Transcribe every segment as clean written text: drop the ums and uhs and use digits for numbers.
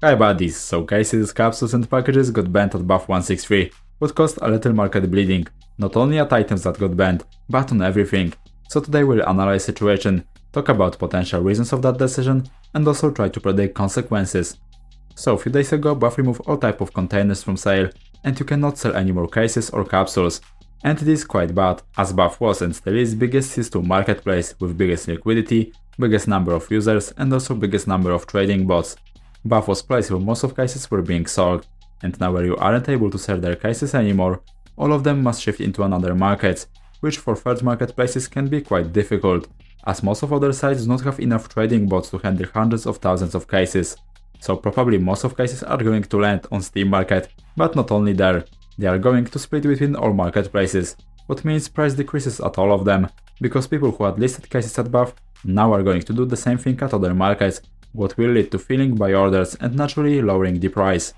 Hi buddies, so cases, capsules and packages got banned at buff 163, what caused a little market bleeding, not only at items that got banned, but on everything. So today we'll analyze situation, talk about potential reasons of that decision, and also try to predict consequences. So a few days ago buff removed all type of containers from sale, and you cannot sell any more cases or capsules. And it is quite bad, as buff was and still is biggest CS2 marketplace with biggest liquidity, biggest number of users and also biggest number of trading bots. Buff was placed where most of cases were being sold, and now where you aren't able to sell their cases anymore, all of them must shift into another market, which for third marketplaces can be quite difficult, as most of other sites do not have enough trading bots to handle hundreds of thousands of cases. So probably most of cases are going to land on Steam Market, but not only there, they are going to split between all marketplaces, what means price decreases at all of them, because people who had listed cases at buff now are going to do the same thing at other markets, what will lead to filling by orders and naturally lowering the price.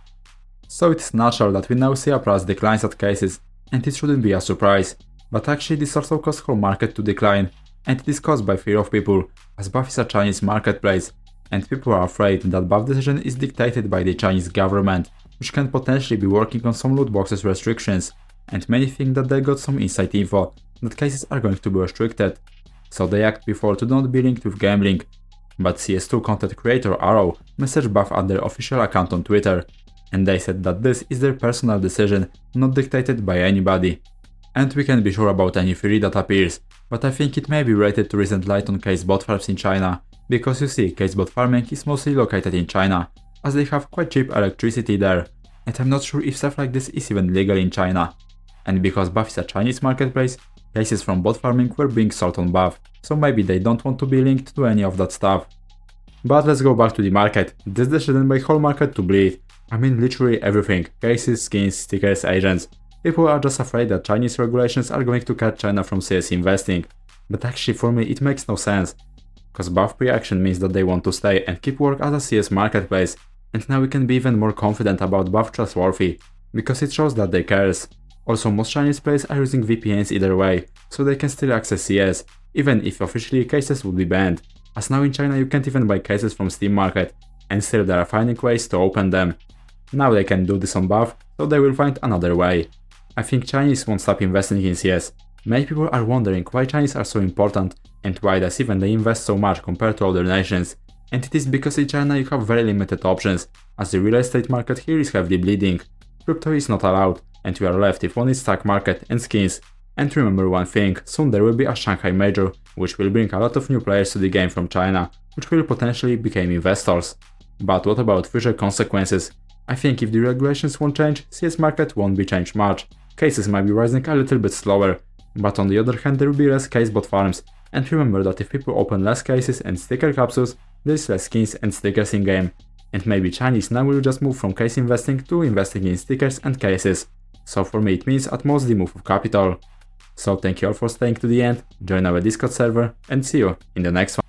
So it's natural that we now see a price declines at cases, and it shouldn't be a surprise, but actually this also caused whole market to decline, and it is caused by fear of people, as buff is a Chinese marketplace, and people are afraid that buff decision is dictated by the Chinese government, which can potentially be working on some loot boxes restrictions, and many think that they got some inside info that cases are going to be restricted, so they act before to not be linked with gambling. But CS2 content creator Arrow messaged buff at their official account on Twitter, and they said that this is their personal decision, not dictated by anybody. And we can't be sure about any theory that appears, but I think it may be related to recent light on case bot farms in China, because you see, case bot farming is mostly located in China, as they have quite cheap electricity there, and I'm not sure if stuff like this is even legal in China. And because buff is a Chinese marketplace, cases from bot farming were being sold on buff, so maybe they don't want to be linked to any of that stuff. But let's go back to the market. This didn't make whole market to bleed. I mean literally everything, cases, skins, stickers, agents. People are just afraid that Chinese regulations are going to cut China from CS investing. But actually for me it makes no sense, cause buff pre-action means that they want to stay and keep work as a CS marketplace, and now we can be even more confident about buff trustworthy, because it shows that they cares. Also most Chinese players are using VPNs either way, so they can still access CS, even if officially cases would be banned, as now in China you can't even buy cases from Steam Market, and still they are finding ways to open them. Now they can do this on buff, so they will find another way. I think Chinese won't stop investing in CS. Many people are wondering why Chinese are so important, and why does even they invest so much compared to other nations. And it is because in China you have very limited options, as the real estate market here is heavily bleeding. Crypto is not allowed, and we are left with only stock market and skins. And remember one thing, soon there will be a Shanghai major, which will bring a lot of new players to the game from China, which will potentially become investors. But what about future consequences? I think if the regulations won't change, CS market won't be changed much. Cases might be rising a little bit slower, but on the other hand there will be less case bot farms. And remember that if people open less cases and sticker capsules, there is less skins and stickers in game. And maybe Chinese now will just move from case investing to investing in stickers and cases. So for me it means at most the move of capital. So thank you all for staying to the end, join our Discord server, and see you in the next one.